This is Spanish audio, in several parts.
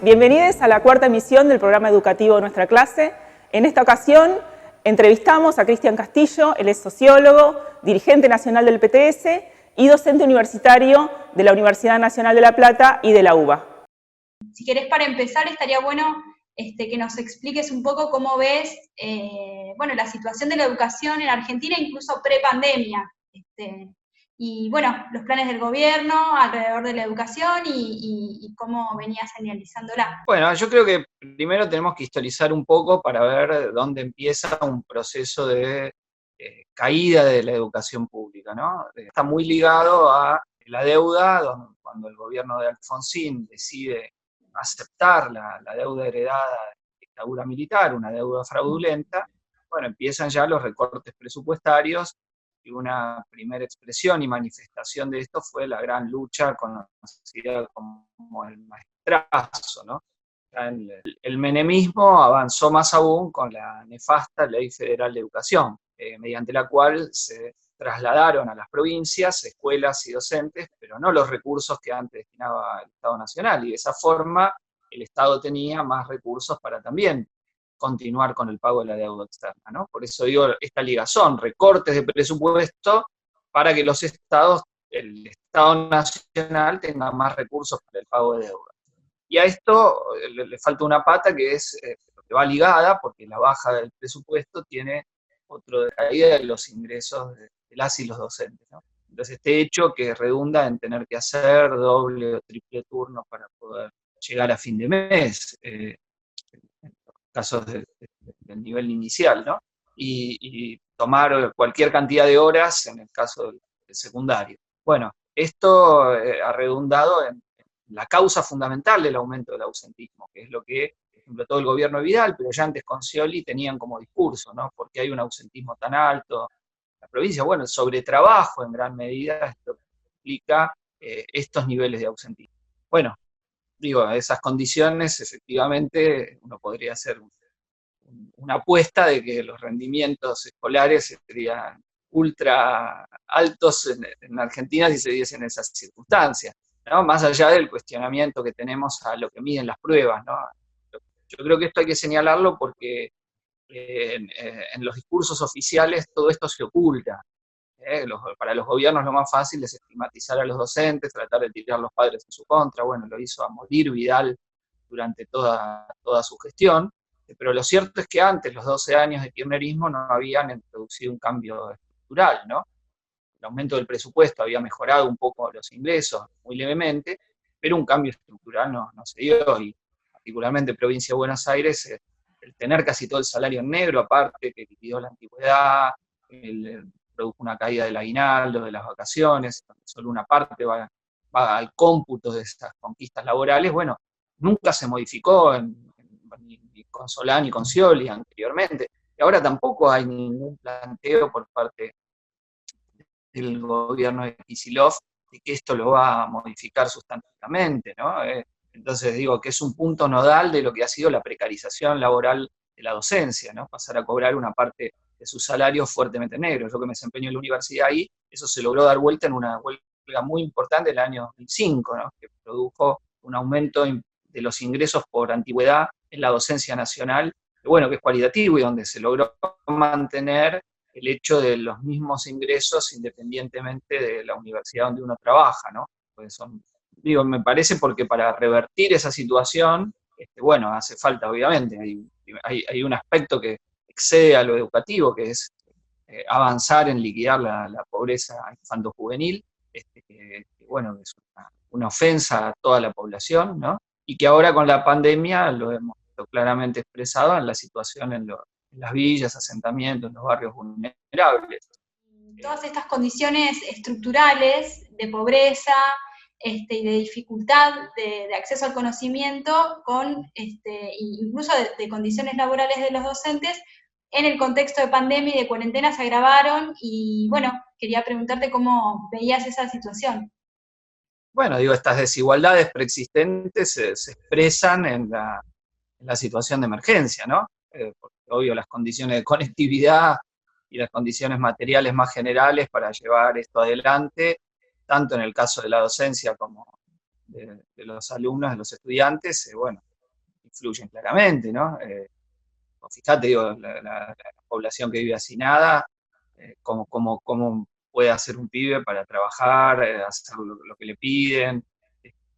Bienvenidos a la cuarta emisión del programa educativo Nuestra Clase. En esta ocasión entrevistamos a Cristian Castillo, él es sociólogo, dirigente nacional del PTS y docente universitario de la Universidad Nacional de La Plata y de la UBA. Si querés, para empezar, estaría bueno que nos expliques un poco cómo ves la situación de la educación en Argentina, incluso pre-pandemia. Y bueno, los planes del gobierno alrededor de la educación y cómo venía señalizándola. Bueno, yo creo que primero tenemos que historizar un poco para ver dónde empieza un proceso de caída de la educación pública, ¿no? Está muy ligado a la deuda, cuando el gobierno de Alfonsín decide aceptar la deuda heredada de la dictadura militar, una deuda fraudulenta, bueno, empiezan ya los recortes presupuestarios. Y una primera expresión y manifestación de esto fue la gran lucha conocida como el maestrazo, ¿no? El menemismo avanzó más aún con la nefasta Ley Federal de Educación, mediante la cual se trasladaron a las provincias escuelas y docentes, pero no los recursos que antes destinaba el Estado Nacional, y de esa forma el Estado tenía más recursos para también continuar con el pago de la deuda externa, ¿no? Por eso digo, esta ligazón, recortes de presupuesto para que los estados, el Estado Nacional tenga más recursos para el pago de deuda. Y a esto le falta una pata que va ligada, porque la baja del presupuesto tiene otro de caída de los ingresos de las y los docentes, ¿no? Entonces este hecho que redunda en tener que hacer doble o triple turno para poder llegar a fin de mes, casos del nivel inicial, ¿no? Y tomar cualquier cantidad de horas en el caso del secundario. Bueno, esto ha redundado en la causa fundamental del aumento del ausentismo, que es lo que, por ejemplo, todo el gobierno de Vidal, pero ya antes con Scioli tenían como discurso, ¿no? ¿Por qué hay un ausentismo tan alto en la provincia? Bueno, el sobretrabajo en gran medida esto explica estos niveles de ausentismo. Bueno, digo, esas condiciones, efectivamente, uno podría hacer una apuesta de que los rendimientos escolares serían ultra altos en Argentina si se diesen esas circunstancias, ¿no? Más allá del cuestionamiento que tenemos a lo que miden las pruebas, ¿no? Yo creo que esto hay que señalarlo porque en los discursos oficiales todo esto se oculta. Para los gobiernos lo más fácil es estigmatizar a los docentes, tratar de tirar a los padres en su contra. Bueno, lo hizo a morir Vidal durante toda su gestión, pero lo cierto es que antes, los 12 años de kirchnerismo, no habían introducido un cambio estructural, ¿no? El aumento del presupuesto había mejorado un poco los ingresos, muy levemente, pero un cambio estructural no se dio, y particularmente en Provincia de Buenos Aires, el tener casi todo el salario en negro, aparte que liquidó la antigüedad, produjo una caída del aguinaldo, de las vacaciones, solo una parte va al cómputo de esas conquistas laborales. Bueno, nunca se modificó ni con Solá ni con Scioli anteriormente, y ahora tampoco hay ningún planteo por parte del gobierno de Kicillof de que esto lo va a modificar sustantivamente, ¿no? Entonces digo que es un punto nodal de lo que ha sido la precarización laboral de la docencia, ¿no? Pasar a cobrar una parte de su salario fuertemente negro. Yo que me desempeño en la universidad ahí, eso se logró dar vuelta en una huelga muy importante del año 2005, ¿no? Que produjo un aumento de los ingresos por antigüedad en la docencia nacional, que bueno, que es cualitativo y donde se logró mantener el hecho de los mismos ingresos independientemente de la universidad donde uno trabaja, ¿no? Pues me parece porque para revertir esa situación, bueno, hace falta obviamente, hay un aspecto que excede a lo educativo, que es avanzar en liquidar la pobreza infanto-juvenil, que bueno, es una ofensa a toda la población, ¿no? Y que ahora con la pandemia lo hemos claramente expresado en la situación en las villas, asentamientos, en los barrios vulnerables. Todas estas condiciones estructurales de pobreza y de dificultad de acceso al conocimiento, incluso de condiciones laborales de los docentes, en el contexto de pandemia y de cuarentena se agravaron, y bueno, quería preguntarte cómo veías esa situación. Bueno, digo, estas desigualdades preexistentes se expresan en la situación de emergencia, ¿no? Porque obvio las condiciones de conectividad y las condiciones materiales más generales para llevar esto adelante, tanto en el caso de la docencia como de los alumnos, de los estudiantes, bueno, influyen claramente, ¿no? Fíjate, digo, la población que vive hacinada, cómo puede hacer un pibe para trabajar, hacer lo que le piden.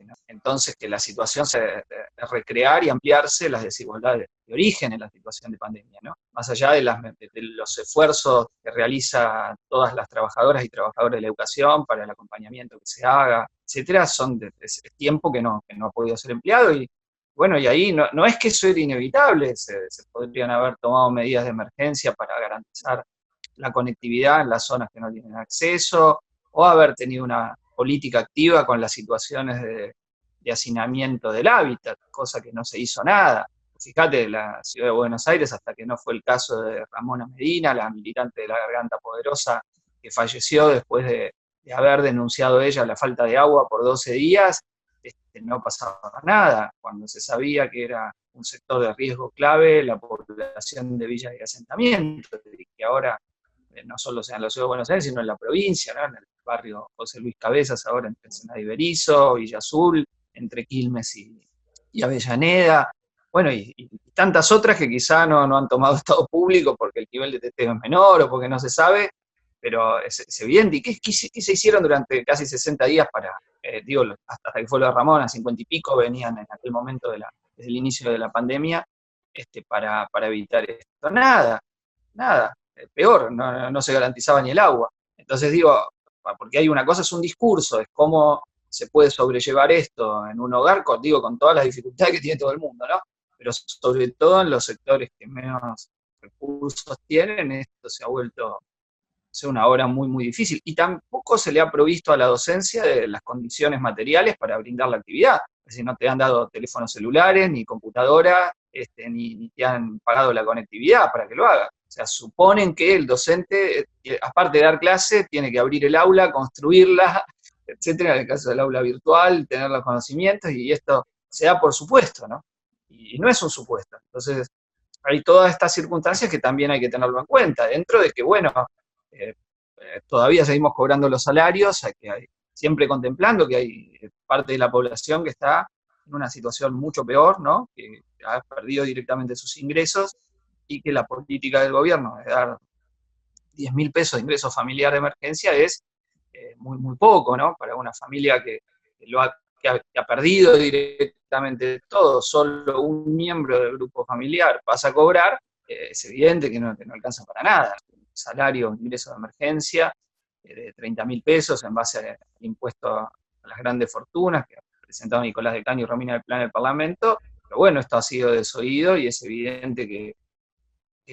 ¿No? Entonces, que la situación se recrear y ampliarse las desigualdades de origen en la situación de pandemia, ¿no? Más allá de los esfuerzos que realizan todas las trabajadoras y trabajadores de la educación para el acompañamiento que se haga, etcétera, es tiempo que no ha podido ser empleado. Y bueno, y ahí no es que eso era inevitable, se podrían haber tomado medidas de emergencia para garantizar la conectividad en las zonas que no tienen acceso, o haber tenido una política activa con las situaciones de hacinamiento del hábitat, cosa que no se hizo nada. Fíjate, la ciudad de Buenos Aires, hasta que no fue el caso de Ramona Medina, la militante de la Garganta Poderosa, que falleció después de haber denunciado ella la falta de agua por 12 días, no pasaba nada, cuando se sabía que era un sector de riesgo clave la población de villas de asentamiento, y que ahora no solo sea en la ciudad de Buenos Aires, sino en la provincia, ¿no? En el barrio José Luis Cabezas, ahora entre Ensenada y Berizo, Villa Azul, entre Quilmes y Avellaneda, bueno, y tantas otras que quizá no han tomado estado público porque el nivel de testeo es menor o porque no se sabe, pero es evidente. ¿Y qué se hicieron durante casi 60 días para, hasta que fue lo de Ramón, a 50 y pico venían en aquel momento desde el inicio de la pandemia, para evitar esto? Nada. Peor, no se garantizaba ni el agua. Entonces digo, porque hay una cosa, es un discurso, es cómo se puede sobrellevar esto en un hogar, con todas las dificultades que tiene todo el mundo, ¿no? Pero sobre todo en los sectores que menos recursos tienen, esto se ha vuelto una obra muy, muy difícil. Y tampoco se le ha provisto a la docencia de las condiciones materiales para brindar la actividad. Es decir, no te han dado teléfonos celulares, ni computadora, ni te han pagado la conectividad para que lo hagas. O sea, suponen que el docente, aparte de dar clase, tiene que abrir el aula, construirla, etcétera, en el caso del aula virtual, tener los conocimientos, y esto se da por supuesto, ¿no? Y no es un supuesto. Entonces, hay todas estas circunstancias que también hay que tenerlo en cuenta, dentro de que, bueno, todavía seguimos cobrando los salarios, siempre contemplando que hay parte de la población que está en una situación mucho peor, ¿no? Que ha perdido directamente sus ingresos, y que la política del gobierno de dar 10.000 pesos de ingreso familiar de emergencia es muy, muy poco, ¿no? Para una familia que ha perdido directamente todo, solo un miembro del grupo familiar pasa a cobrar, es evidente que no alcanza para nada. Salario, ingreso de emergencia de 30.000 pesos en base al impuesto a las grandes fortunas que ha presentado Nicolás del Caño y Romina del Plan en el Parlamento, pero bueno, esto ha sido desoído y es evidente que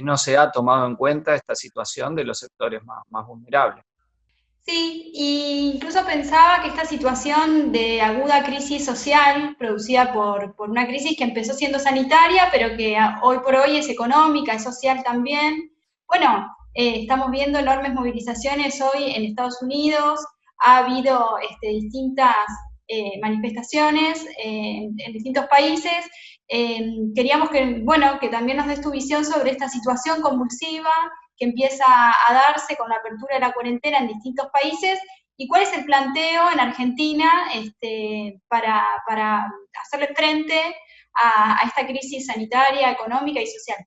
no se ha tomado en cuenta esta situación de los sectores más vulnerables. Sí, e incluso pensaba que esta situación de aguda crisis social, producida por una crisis que empezó siendo sanitaria, pero que hoy por hoy es económica, es social también. Bueno, estamos viendo enormes movilizaciones hoy en Estados Unidos, ha habido distintas manifestaciones en distintos países. Queríamos que también nos des tu visión sobre esta situación convulsiva que empieza a darse con la apertura de la cuarentena en distintos países, y cuál es el planteo en Argentina para hacerle frente a esta crisis sanitaria, económica y social.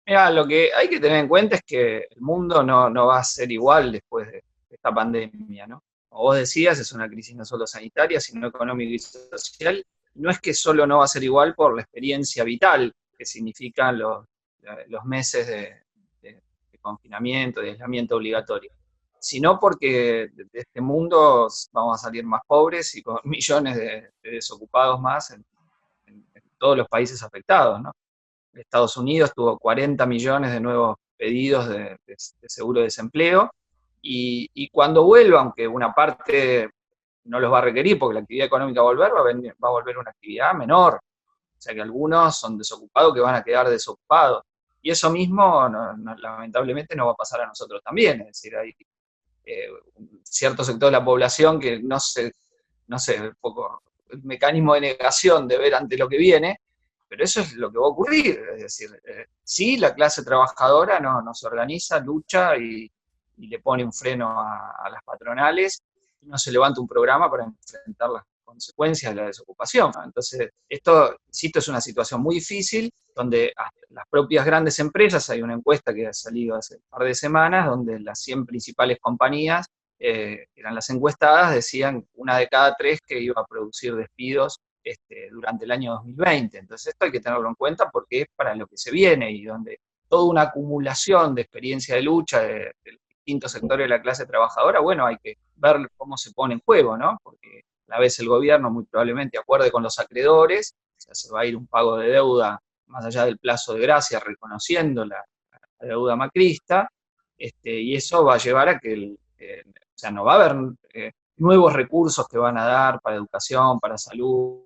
Mira, lo que hay que tener en cuenta es que el mundo no va a ser igual después de esta pandemia, ¿no? Como vos decías, es una crisis no solo sanitaria, sino económica y social. No es que solo no va a ser igual por la experiencia vital que significan los meses de confinamiento, de aislamiento obligatorio, sino porque de este mundo vamos a salir más pobres y con millones de desocupados más en todos los países afectados, ¿no? Estados Unidos tuvo 40 millones de nuevos pedidos de seguro de desempleo, y cuando vuelva, aunque una parte no los va a requerir porque la actividad económica va a volver una actividad menor, o sea que algunos son desocupados que van a quedar desocupados, y eso mismo lamentablemente nos va a pasar a nosotros también. Es decir, hay un cierto sector de la población que no sé, un poco el mecanismo de negación de ver ante lo que viene, pero eso es lo que va a ocurrir. Es decir, sí, la clase trabajadora no se organiza, lucha y le pone un freno a las patronales, y no se levanta un programa para enfrentar las consecuencias de la desocupación, ¿no? Entonces, esto, insisto, es una situación muy difícil, donde las propias grandes empresas, hay una encuesta que ha salido hace un par de semanas, donde las 100 principales compañías, que eran las encuestadas, decían 1 de cada 3 que iba a producir despidos durante el año 2020. Entonces, esto hay que tenerlo en cuenta porque es para lo que se viene y donde toda una acumulación de experiencia de lucha de distintos sectores de la clase trabajadora, bueno, hay que ver cómo se pone en juego, ¿no? Porque a la vez el gobierno muy probablemente acuerde con los acreedores, o sea, se va a ir un pago de deuda más allá del plazo de gracia, reconociendo la deuda macrista, y eso va a llevar a que, o sea, no va a haber nuevos recursos que van a dar para educación, para salud.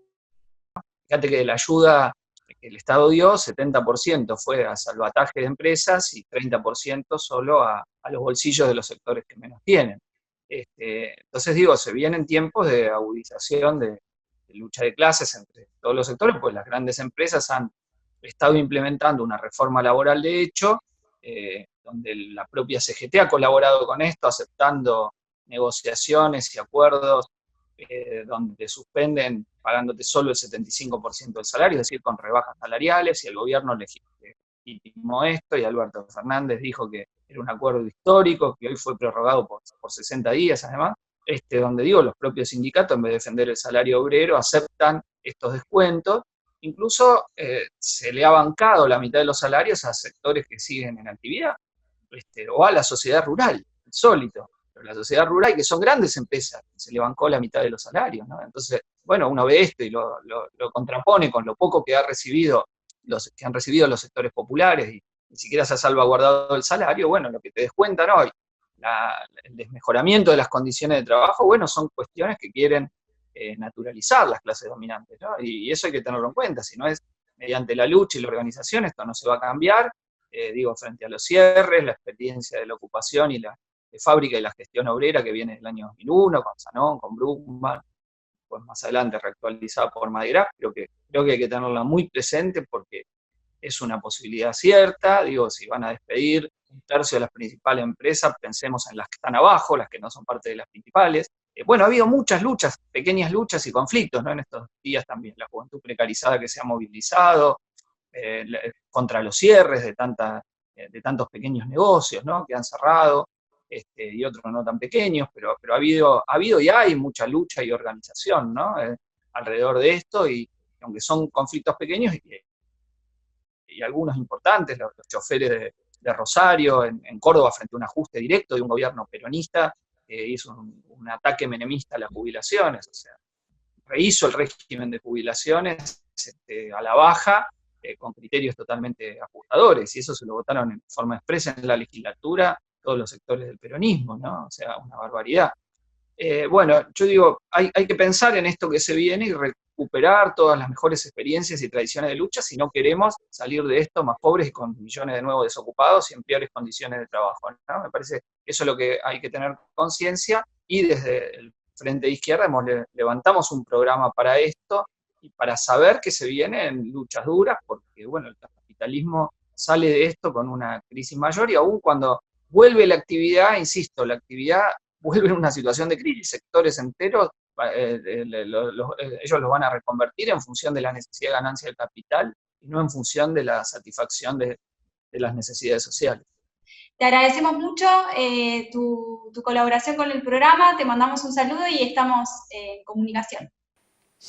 Fíjate que de la ayuda que el Estado dio, 70% fue a salvataje de empresas y 30% solo a los bolsillos de los sectores que menos tienen. Entonces digo, se vienen tiempos de agudización de lucha de clases entre todos los sectores, pues las grandes empresas han estado implementando una reforma laboral de hecho, donde la propia CGT ha colaborado con esto, aceptando negociaciones y acuerdos donde te suspenden pagándote solo el 75% del salario, es decir, con rebajas salariales, y el gobierno legitimó esto, y Alberto Fernández dijo que era un acuerdo histórico, que hoy fue prorrogado por 60 días además, donde digo, los propios sindicatos, en vez de defender el salario obrero, aceptan estos descuentos. Incluso se le ha bancado la mitad de los salarios a sectores que siguen en actividad, o a la sociedad rural, insólito. Pero la sociedad rural, que son grandes empresas, se le bancó la mitad de los salarios, ¿no? Entonces, bueno, uno ve esto y lo contrapone con lo poco que han recibido los sectores populares, y ni siquiera se ha salvaguardado el salario. Bueno, lo que te descuentan hoy, el desmejoramiento de las condiciones de trabajo, bueno, son cuestiones que quieren naturalizar las clases dominantes, ¿no? Y eso hay que tenerlo en cuenta, si no es mediante la lucha y la organización, esto no se va a cambiar, digo, frente a los cierres, la experiencia de la ocupación y la de fábrica y la gestión obrera que viene del año 2001, con Sanón, con Bruckmann, pues más adelante reactualizada por Madera, creo que hay que tenerla muy presente porque es una posibilidad cierta. Digo, si van a despedir 1/3 de las principales empresas, pensemos en las que están abajo, las que no son parte de las principales. Bueno, ha habido muchas luchas, pequeñas luchas y conflictos, ¿no? En estos días también, la juventud precarizada que se ha movilizado contra los cierres de tantos pequeños negocios, ¿no? Que han cerrado, y otros no tan pequeños, pero ha habido y hay mucha lucha y organización, ¿no? Alrededor de esto, y aunque son conflictos pequeños y algunos importantes, los choferes de Rosario, en Córdoba, frente a un ajuste directo de un gobierno peronista, hizo un ataque menemista a las jubilaciones, o sea, rehizo el régimen de jubilaciones a la baja, con criterios totalmente ajustadores, y eso se lo votaron en forma expresa en la legislatura todos los sectores del peronismo, ¿no? O sea, una barbaridad. Bueno, yo digo, hay que pensar en esto que se viene y recuperar todas las mejores experiencias y tradiciones de lucha si no queremos salir de esto más pobres y con millones de nuevos desocupados y en peores condiciones de trabajo, ¿no? Me parece que eso es lo que hay que tener conciencia, y desde el Frente de Izquierda levantamos un programa para esto y para saber que se vienen luchas duras, porque bueno, el capitalismo sale de esto con una crisis mayor, y aún cuando vuelve la actividad, insisto, la actividad vuelve en una situación de crisis, sectores enteros, ellos los van a reconvertir en función de la necesidad de ganancia del capital y no en función de la satisfacción de las necesidades sociales. Te agradecemos mucho tu colaboración con el programa, te mandamos un saludo y estamos en comunicación.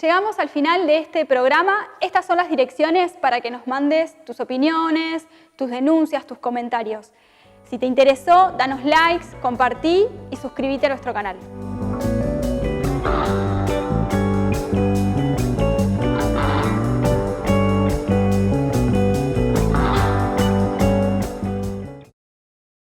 Llegamos al final de este programa. Estas son las direcciones para que nos mandes tus opiniones, tus denuncias, tus comentarios. Si te interesó, danos likes, compartí y suscríbete a nuestro canal.